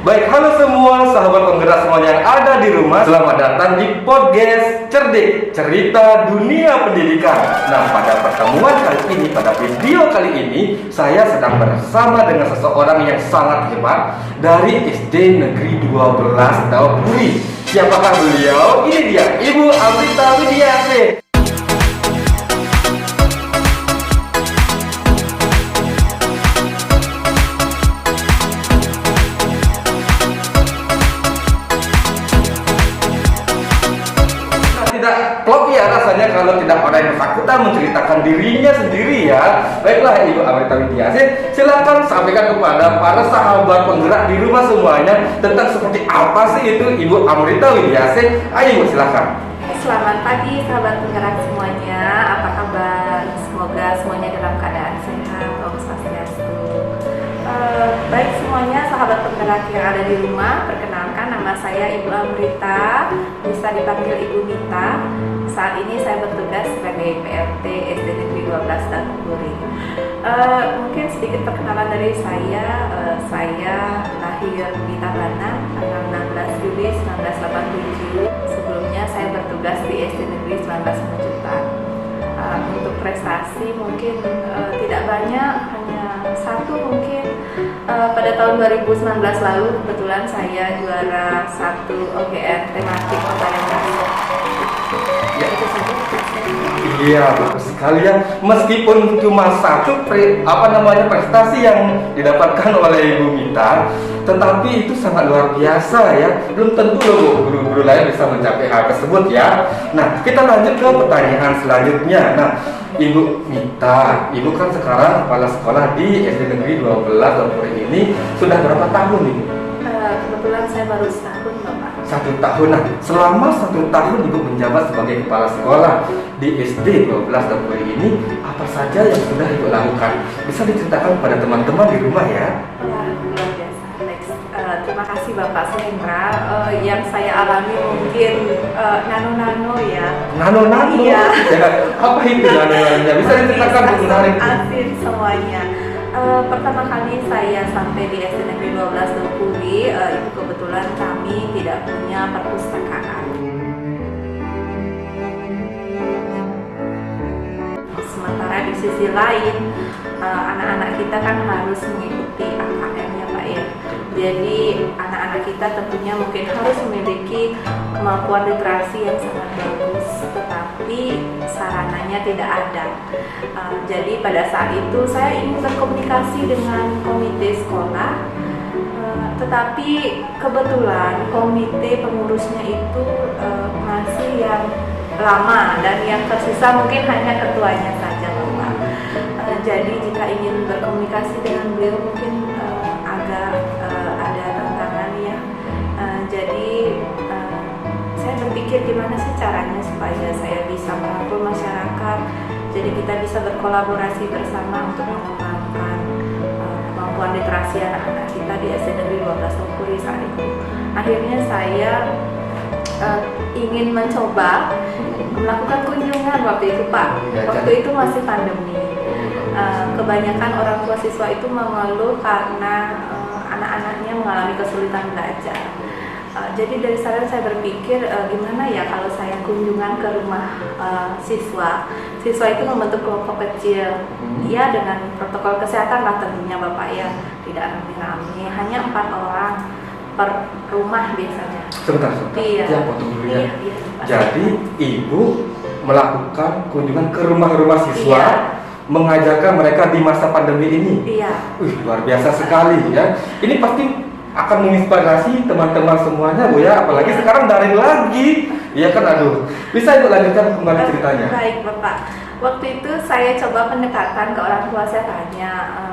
Baik, halo semua sahabat penggerak semuanya yang ada di rumah. Selamat datang di podcast Cerdik, cerita dunia pendidikan. Nah, pada pertemuan kali ini, pada video kali ini, saya sedang bersama dengan seseorang yang sangat hebat dari SD Negeri 12 Daopuri. Siapakah beliau? Ini dia, Ibu Amrita Widiase. Tidak plok ya rasanya kalau tidak orang yang bersangkutan menceritakan dirinya sendiri ya. Baiklah Ibu Amrita Widiase, silakan sampaikan kepada para sahabat penggerak di rumah semuanya tentang seperti apa sih itu Ibu Amrita Widiase. Ayo Ibu, silakan. Selamat pagi sahabat penggerak semuanya. Apa kabar? Semoga semuanya dalam keadaan sehat. Om Swastiastu. Baik semuanya sahabat penggerak yang ada di rumah, perkenalkan nama saya Ibu Amrita, bisa dipanggil Ibu Mita. Saat ini saya bertugas sebagai PLT SD Negeri 12 Daopuri. Mungkin sedikit perkenalan dari saya. Saya lahir di Tabanan tanggal 16 Juli 1987. Sebelumnya saya bertugas di SD Negeri 19 Majutan. Untuk prestasi mungkin tidak banyak, hanya satu mungkin. Pada tahun 2019 lalu kebetulan saya juara 1 OGN tematik orientasi. Ya. Iya, bagus sekali ya. Meskipun cuma satu prestasi yang didapatkan oleh Ibu Mita, tetapi itu sangat luar biasa ya. Belum tentu loh guru-guru lain bisa mencapai hal tersebut ya. Nah, kita lanjut ke pertanyaan selanjutnya. Nah, Ibu Mita, Ibu kan sekarang kepala sekolah di SD Negeri 12 Daopuri ini sudah berapa tahun Ibu? Kebetulan saya baru setahun Bapak. 1 tahun. Nah, selama 1 tahun Ibu menjabat sebagai kepala sekolah di SD 12 Daopuri ini, apa saja yang sudah Ibu lakukan? Bisa diceritakan pada teman-teman di rumah ya? Wah, luar biasa. Terima kasih Bapak Suhendra. Yang saya alami mungkin nano-nano ya. Nano-nano? Iya. Ya, apa itu nano-nano? Bisa diceritakan untuk menarik? Asin semuanya. Pertama kali saya sampai di SD Negeri 12 Daopuri, itu kebetulan kami tidak punya perpustakaan. Sementara di sisi lain, anak-anak kita kan harus mengikuti AKM ya Pak ya. Jadi anak-anak kita tentunya mungkin harus memiliki kemampuan literasi yang sangat bagus, tetapi sarananya tidak ada. Jadi pada saat itu saya ingin berkomunikasi dengan komite sekolah, tetapi kebetulan komite pengurusnya itu masih yang lama dan yang tersisa mungkin hanya ketuanya saja Bapak. Jadi jika ingin berkomunikasi dengan beliau mungkin agak ada tantangan ya. Jadi saya berpikir gimana sih caranya supaya saya bisa merangkul masyarakat. Jadi kita bisa berkolaborasi bersama untuk mengembangkan kemampuan literasi anak-anak kita di SD Negeri 12 Daopuri saat itu. Akhirnya saya ingin mencoba melakukan kunjungan waktu itu Pak. Waktu itu masih pandemi. Kebanyakan orang tua siswa itu mengeluh karena anak-anaknya mengalami kesulitan belajar. Jadi dari sana saya berpikir gimana ya kalau saya kunjungan ke rumah siswa. Siswa itu membentuk kelompok kecil, ya dengan protokol kesehatan lah tentunya Bapak ya, tidak rame-rame, hanya 4 orang per rumah biasanya. Sebentar. Iya. Ya, potong dulu ya. Iya, Jadi Ibu melakukan kunjungan ke rumah-rumah siswa, iya, mengajarkan mereka di masa pandemi ini. Iya. Luar biasa sekali ya. Ini pasti akan menginspirasi teman-teman semuanya Bu ya, apalagi sekarang daring lagi. Iya kan, aduh. Bisa Ibu lanjutkan kembali ceritanya? Baik Bapak. Waktu itu saya coba pendekatan ke orang tua, saya tanya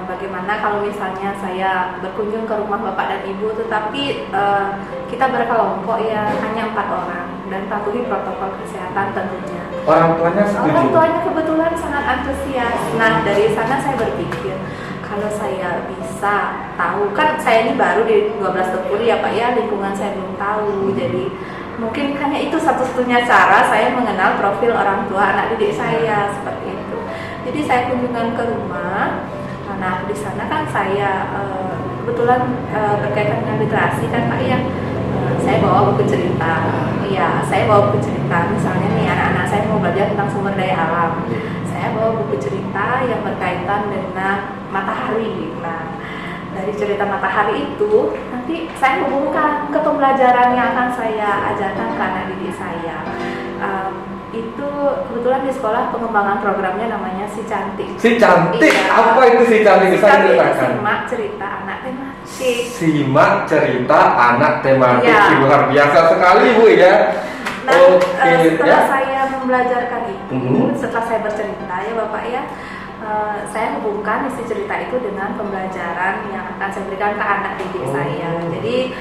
bagaimana kalau misalnya saya berkunjung ke rumah Bapak dan Ibu, tetapi kita berkelompok ya, hanya 4 orang dan patuhi protokol kesehatan tentunya. Orang tuanya setuju? Orang tuanya kebetulan sangat antusias. Nah dari sana saya berpikir, kalau saya bisa tahu, kan saya ini baru di 12 Daopuri ya Pak ya, lingkungan saya belum tahu, jadi mungkin hanya itu satu-satunya cara saya mengenal profil orang tua anak didik saya, seperti itu. Jadi saya kunjungan ke rumah. Nah di sana kan saya kebetulan berkaitan dengan literasi kan Pak ya. Saya bawa buku cerita. Iya, saya bawa buku cerita. Misalnya nih anak-anak saya mau belajar tentang sumber daya alam. Saya bawa buku cerita yang berkaitan dengan matahari. Nah, dari cerita matahari itu nanti saya hubungkan ke pembelajaran yang akan saya ajarkan ke anak didik saya. Itu kebetulan di sekolah pengembangan programnya namanya Si Cantik. Si Cantik, Iya. apa itu Si Cantik? Si Bisa Cantik itu diceritakan? simak cerita anak tematik. Simak cerita anak tematik. Iya. Luar biasa sekali Bu ya. Nah, Oke, setelah ya. saya membelajarkan itu, Mhm. setelah saya bercerita ya Bapak ya, saya hubungkan isi cerita itu dengan pembelajaran yang akan saya berikan ke anak didik saya. Jadi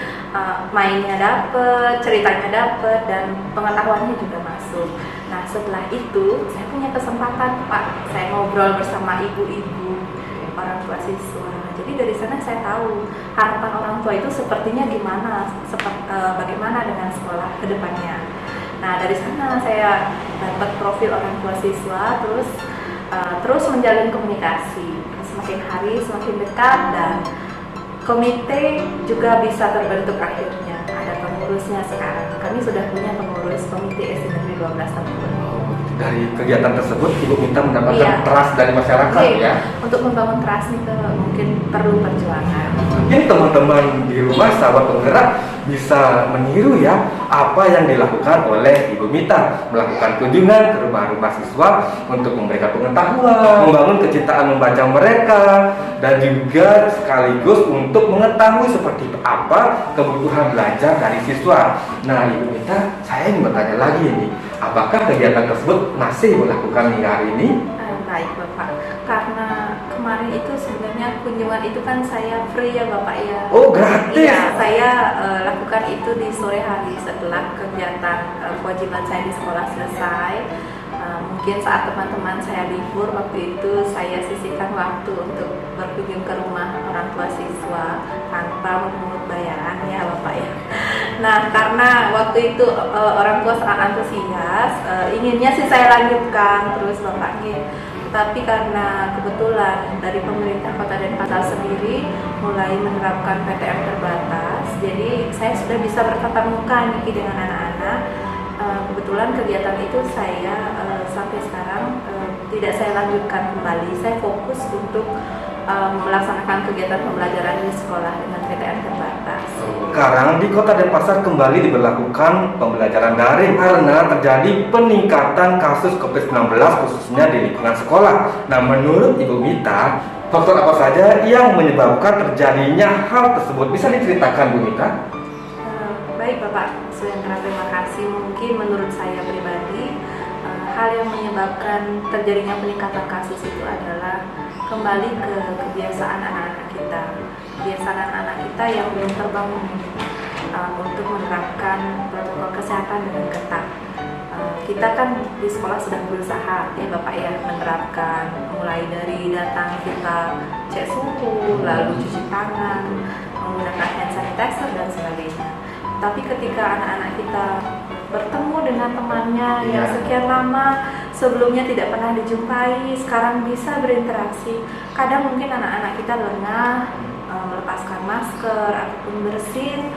mainnya dapet, ceritanya dapet, dan pengetahuannya juga masuk. Nah setelah itu saya punya kesempatan Pak, saya ngobrol bersama ibu-ibu orang tua siswa. Jadi dari sana saya tahu harapan orang tua itu sepertinya gimana, bagaimana dengan sekolah ke depannya. Nah dari sana saya dapat profil orang tua siswa, terus menjalin komunikasi. Semakin hari semakin dekat dan komite juga bisa terbentuk akhirnya. Ada pengurusnya sekarang. Kami sudah punya pengurus komite SD Negeri 12 Tempur. Dari kegiatan tersebut Ibu minta mendapatkan Iya. trust dari masyarakat Oke, ya. untuk membangun trust itu mungkin perlu perjuangan. Mungkin teman-teman di rumah sahabat penggerak bisa meniru ya apa yang dilakukan oleh Ibu Mita, melakukan kunjungan ke rumah-rumah siswa untuk memberikan pengetahuan, membangun kecintaan membaca mereka, dan juga sekaligus untuk mengetahui seperti apa kebutuhan belajar dari siswa. Nah Ibu Mita, saya ingin bertanya lagi nih, apakah kegiatan tersebut masih dilakukan hingga hari ini? Baik Bapak, karena kemarin itu sebenarnya kunjungan itu kan saya free ya Bapak ya. Oh gratis? Iya, saya lakukan itu di sore hari setelah kegiatan kewajiban saya di sekolah selesai. Mungkin saat teman-teman saya libur waktu itu saya sisihkan waktu untuk berkunjung ke rumah orang tua siswa tanpa memungut bayaran ya Bapak ya. Nah karena waktu itu orang tua sangat antusias, inginnya sih saya lanjutkan terus Bapaknya. Tapi karena kebetulan dari pemerintah Kota Denpasar sendiri mulai menerapkan PTM terbatas, jadi saya sudah bisa bertatap muka nih dengan anak-anak. Kebetulan kegiatan itu saya sampai sekarang tidak saya lanjutkan kembali. Saya fokus untuk melaksanakan kegiatan pembelajaran di sekolah dengan PTM terbatas. Sekarang di Kota Denpasar kembali diberlakukan pembelajaran daring karena terjadi peningkatan kasus COVID-19 khususnya di lingkungan sekolah. Nah, menurut Ibu Mita, faktor apa saja yang menyebabkan terjadinya hal tersebut? Bisa diceritakan Bu Mita? Baik Bapak Suyendra, terima kasih. Mungkin menurut saya pribadi, hal yang menyebabkan terjadinya peningkatan kasus itu adalah kembali ke kebiasaan anak-anak kita. Kebiasaan anak-anak kita yang belum terbangun untuk menerapkan protokol kesehatan dengan ketat. Kita kan di sekolah sudah berusaha ya Bapak ya menerapkan, mulai dari datang kita cek suhu, lalu cuci tangan, menggunakan hand sanitizer dan sebagainya. Tapi ketika anak-anak kita bertemu dengan temannya yang sekian lama sebelumnya tidak pernah dijumpai, sekarang bisa berinteraksi. Kadang mungkin anak-anak kita lengah melepaskan masker ataupun bersin,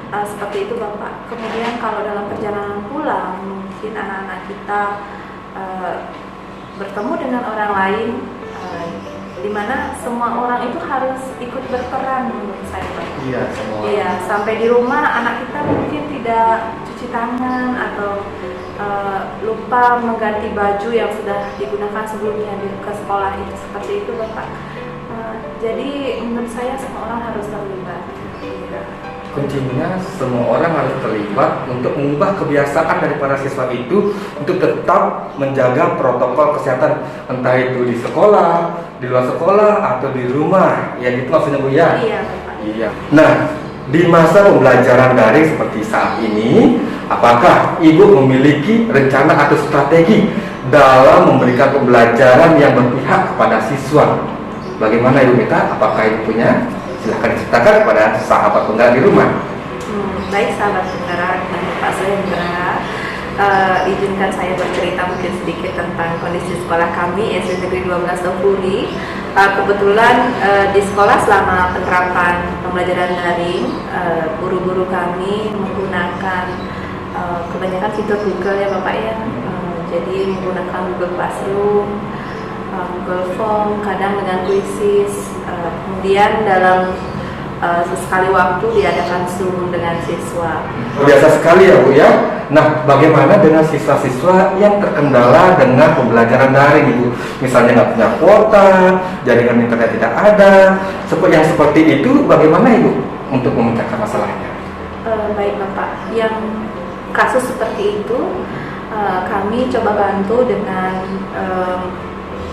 seperti itu Bapak. Kemudian kalau dalam perjalanan pulang, mungkin anak-anak kita bertemu dengan orang lain, di mana semua orang itu harus ikut berperan menurut saya Bapak. Iya, semua. Iya, sampai di rumah anak kita mungkin tidak cuci tangan atau lupa mengganti baju yang sudah digunakan sebelumnya ke sekolah itu, seperti itu Bapak. Jadi menurut saya semua orang harus terlibat. Iya. Kuncinya semua orang harus terlibat untuk mengubah kebiasaan dari para siswa itu untuk tetap menjaga protokol kesehatan, entah itu di sekolah, di luar sekolah, atau di rumah. Ya gitu maksudnya Bu ya? Iya Bapak. Iya. Nah, di masa pembelajaran daring seperti saat ini, apakah Ibu memiliki rencana atau strategi dalam memberikan pembelajaran yang berpihak kepada siswa? Bagaimana Ibu Mita? Apakah Ibu punya? Silahkan diceritakan kepada sahabat penggerak di rumah. Baik sahabat penggerak dan Pak Suyendra, izinkan saya bercerita mungkin sedikit tentang kondisi sekolah kami SD Negeri 12 Tempuri. Kebetulan di sekolah selama penerapan pembelajaran daring, guru-guru kami menggunakan kebanyakan fitur Google ya Bapak ya. Jadi menggunakan Google Classroom, Google Form, kadang dengan Quizzes. Kemudian dalam sesekali waktu diadakan Zoom dengan siswa. Biasa sekali ya Bu ya. Nah, bagaimana dengan siswa-siswa yang terkendala dengan pembelajaran daring Ibu? Misalnya nggak punya kuota, jaringan internet tidak ada, yang seperti itu bagaimana Ibu untuk memecahkan masalahnya? Baik Bapak, yang kasus seperti itu kami coba bantu dengan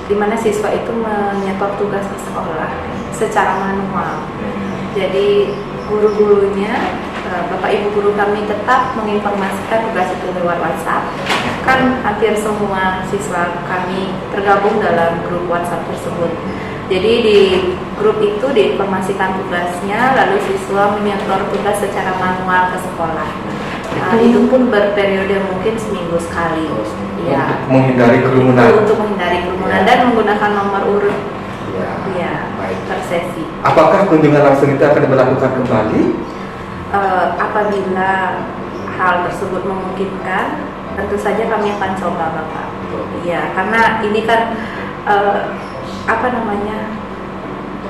di mana siswa itu menyetor tugas di sekolah secara manual. Jadi guru-gurunya, Bapak Ibu guru kami tetap menginformasikan tugas itu lewat WhatsApp. Kan hampir semua siswa kami tergabung dalam grup WhatsApp tersebut. Jadi di grup itu diinformasikan tugasnya, lalu siswa menyetor tugas secara manual ke sekolah. Itu pun berperiode mungkin seminggu sekali. Ya. Untuk menghindari kerumunan. Untuk menghindari kerumunan dan menggunakan nomor urut. Ya, baik. per sesi. Apakah kunjungan langsung itu akan diberlakukan kembali? Apabila hal tersebut memungkinkan, tentu saja kami akan coba Bapak. Iya, karena ini kan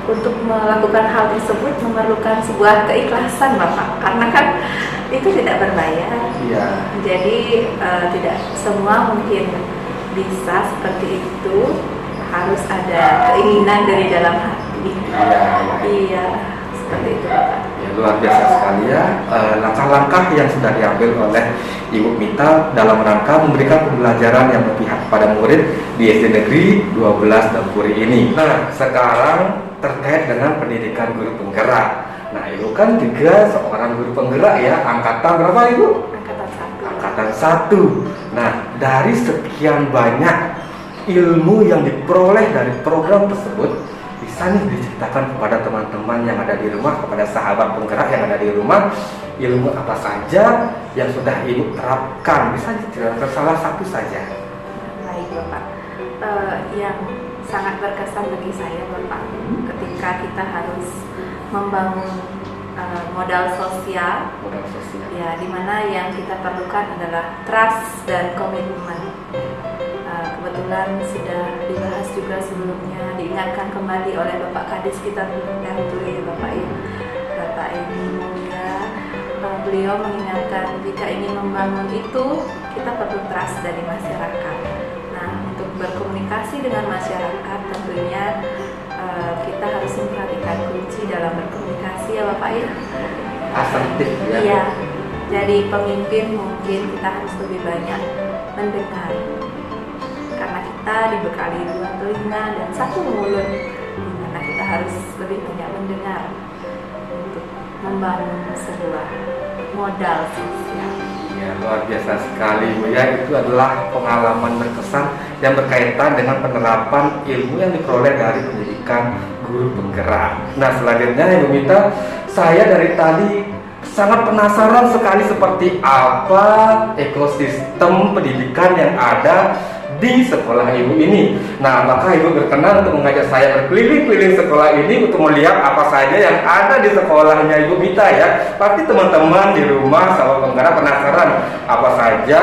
untuk melakukan hal tersebut memerlukan sebuah keikhlasan Bapak, karena kan itu tidak berbayar. Iya. Jadi tidak semua mungkin bisa seperti itu, harus ada keinginan dari dalam hati. Iya, seperti itu Bapak. Ya, luar biasa sekali ya langkah-langkah yang sudah diambil oleh Ibu Mita dalam rangka memberikan pembelajaran yang berpihak kepada murid di SD Negeri 12 Dampuri ini. Nah, sekarang terkait dengan pendidikan guru penggerak. Nah, Ibu kan juga seorang guru penggerak ya, angkatan berapa Ibu? Angkatan 1. Angkatan 1. Nah, dari sekian banyak ilmu yang diperoleh dari program tersebut, bisa nih diceritakan kepada teman-teman yang ada di rumah, kepada sahabat penggerak yang ada di rumah, ilmu apa saja yang sudah Ibu terapkan? Bisa diceritakan salah satu saja. Baik Bapak, yang sangat berkesan bagi saya Bapak, ketika kita harus membangun modal sosial, ya, dimana yang kita perlukan adalah trust dan komitmen. Kebetulan sudah dibahas juga sebelumnya, diingatkan kembali oleh Bapak Kadis kita dahulu ya Bapak ya, Bapak ini mulia. Beliau mengingatkan jika ingin membangun itu kita perlu trust dari masyarakat. Nah, untuk berkomunikasi dengan masyarakat tentunya kita harus memperhatikan kunci dalam berkomunikasi ya Bapak ya. Asertif ya. Iya. Jadi pemimpin mungkin kita harus lebih banyak mendengar. Karena kita dibekali 2 telinga dan 1 mulut, dimana kita harus lebih banyak mendengar untuk membangun sebuah modal sosial. Ya, luar biasa sekali Bu ya, itu adalah pengalaman berkesan yang berkaitan dengan penerapan ilmu yang diperoleh dari pendidikan guru penggerak. Nah, selanjutnya Ibu Mita, saya dari tadi sangat penasaran sekali seperti apa ekosistem pendidikan yang ada di sekolah Ibu ini. Nah, maka Ibu berkenan untuk mengajak saya berkeliling-keliling sekolah ini untuk melihat apa saja yang ada di sekolahnya Ibu Mita ya. Pasti teman-teman di rumah sahabat penggerak penasaran apa saja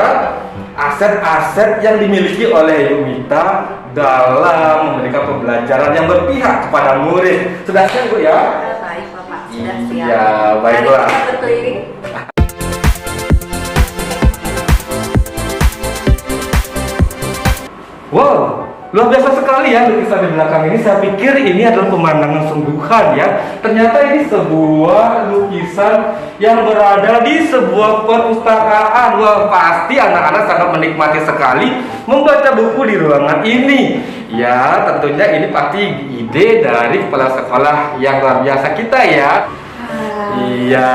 aset-aset yang dimiliki oleh Ibu Mita dalam memberikan pembelajaran yang berpihak kepada murid. Sudah siap Bu ya? Baik Bapak, sudah siap. Iya, baiklah. Mari kita berkeliling. Wow, luar biasa sekali ya lukisan di belakang ini. Saya pikir ini adalah pemandangan sungguhan ya. Ternyata ini sebuah lukisan yang berada di sebuah perpustakaan. Wah, pasti anak-anak sangat menikmati sekali membaca buku di ruangan ini. Ya, tentunya ini pasti ide dari kepala sekolah yang luar biasa kita ya. Iya,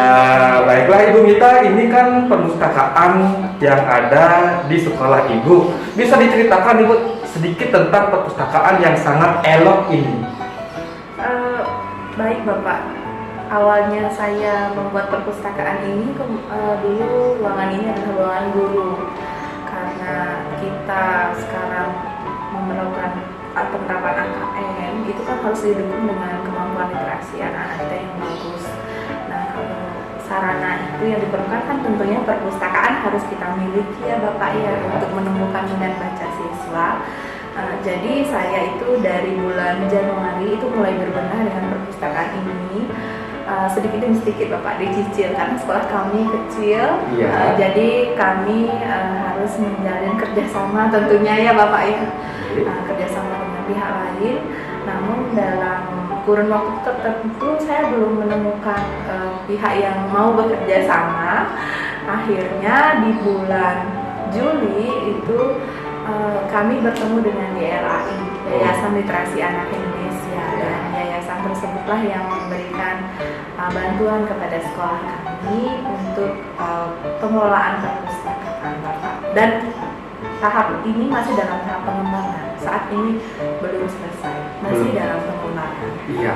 baiklah Ibu Mita, ini kan perpustakaan yang ada di sekolah Ibu. Bisa diceritakan Ibu sedikit tentang perpustakaan yang sangat elok ini? Baik Bapak, awalnya saya membuat perpustakaan ini dulu ruangan ini adalah ruangan guru, karena kita sekarang memerlukan penerapan AKM itu kan harus didukung dengan kemampuan literasi anak-anak kita yang bagus. Nah, kalau sarana itu yang diperlukan kan tentunya perpustakaan harus kita miliki ya Bapak ya untuk menemukan minat baca siswa. Jadi saya itu dari bulan Januari itu mulai berbenah dengan perpustakaan ini. Sedikit demi sedikit Bapak dicicil karena sekolah kami kecil, jadi kami harus menjalin kerjasama tentunya ya Bapak ya, kerjasama dengan pihak lain. Namun dalam kurun waktu tertentu saya belum menemukan pihak yang mau bekerja sama. Akhirnya di bulan Juli itu kami bertemu dengan YLAI, Yayasan Literasi Anak Indonesia, dan yayasan tersebutlah yang memberikan bantuan kepada sekolah kami untuk pengelolaan perpustakaan Bapak. Dan tahap ini masih dalam tahap pengembangan. Saat ini belum selesai, masih dalam pengembangan. Iya,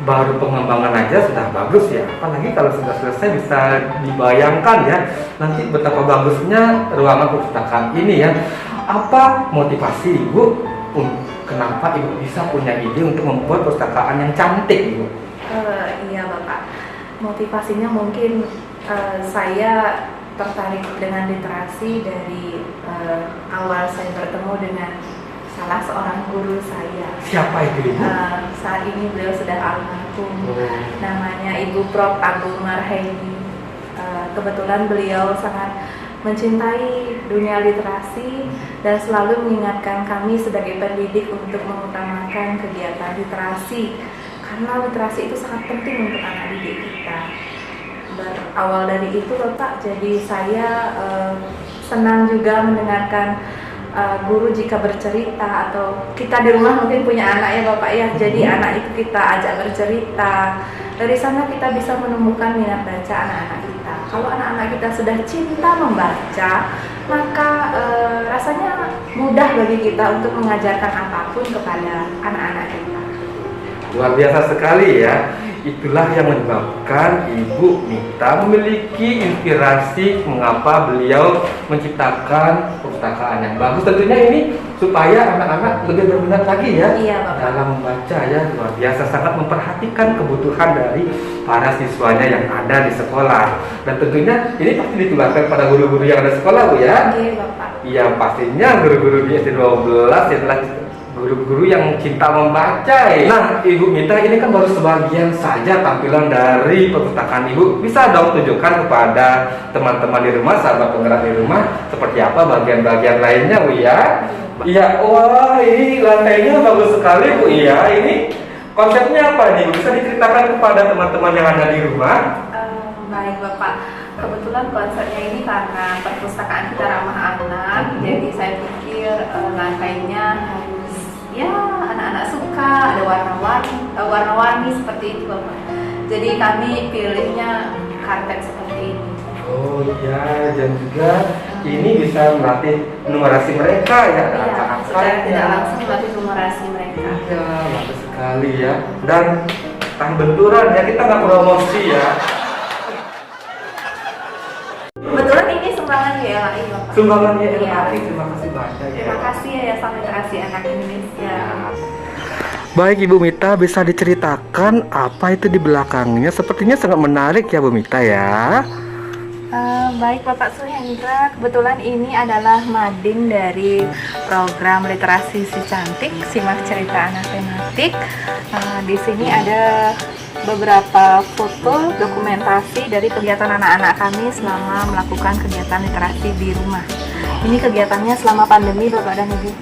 baru pengembangan aja sudah bagus ya. Apalagi kalau sudah selesai bisa dibayangkan ya nanti betapa bagusnya ruangan perpustakaan ini ya. Apa motivasi Ibu? Kenapa Ibu bisa punya ide untuk membuat perpustakaan yang cantik Ibu? Iya Bapak, motivasinya mungkin saya tertarik dengan literasi dari awal saya bertemu dengan salah seorang guru saya. Siapa itu Ibu? Saat ini beliau sudah almarhum. Namanya Ibu Prof. Abu Marheni. Kebetulan beliau sangat mencintai dunia literasi dan selalu mengingatkan kami sebagai pendidik untuk mengutamakan kegiatan literasi karena literasi itu sangat penting untuk anak didik kita. Berawal dari itu Bapak, jadi saya senang juga mendengarkan guru jika bercerita atau kita di rumah mungkin punya anak ya Bapak ya, jadi anak itu kita ajak bercerita. Dari sana kita bisa menemukan minat baca anak-anak kita. Kalau anak-anak kita sudah cinta membaca, maka rasanya mudah bagi kita untuk mengajarkan apapun kepada anak-anak kita. Luar biasa sekali ya. Itulah yang menyebabkan Ibu Mita memiliki inspirasi mengapa beliau menciptakan perpustakaan yang bagus. Tentunya ini supaya anak-anak lebih berminat lagi ya dalam membaca ya. Luar biasa, sangat memperhatikan kebutuhan dari para siswanya yang ada di sekolah. Dan tentunya ini pasti ditularkan pada guru-guru yang ada di sekolah Bu ya. Iya Bapak. Iya, pastinya guru-guru di SD 12 adalah guru-guru yang cinta membaca ya. Nah, Ibu Mita, ini kan baru sebagian saja tampilan dari perpustakaan Ibu. Bisa dong tunjukkan kepada teman-teman di rumah, sahabat penggerak di rumah, seperti apa bagian-bagian lainnya Bu ya? Iya, wah ini lantainya bagus sekali Bu. Iya, ini konsepnya apa nih? Bisa diceritakan kepada teman-teman yang ada di rumah? Baik Bapak, kebetulan konsepnya ini karena perpustakaan kita ramah anak, jadi saya pikir lantainya harus ya anak-anak suka, ada warna-warni seperti itu Bapak. Jadi kami pilihnya karpet seperti ini. Oh iya, dan juga ini bisa melatih numerasi mereka ya. Iya, secara tidak langsung melatih numerasi mereka. Iya, bagus sekali ya. Dan tahan benturan ya, kita nggak promosi ya. Kebetulan ini sumbangan YLAI Bapak. Sumbangan YLAI, Iya. terima kasih banyak ya. Terima kasih Yayasan Literasi Anak Indonesia. Baik Ibu Mita, bisa diceritakan apa itu di belakangnya? Sepertinya sangat menarik ya Bu Mita ya. Baik Bapak Suhendra, kebetulan ini adalah mading dari program literasi si cantik, simak cerita anak tematik. Di sini ada beberapa foto dokumentasi dari kegiatan anak-anak kami selama melakukan kegiatan literasi di rumah. Ini kegiatannya selama pandemi Bapak dan Ibu.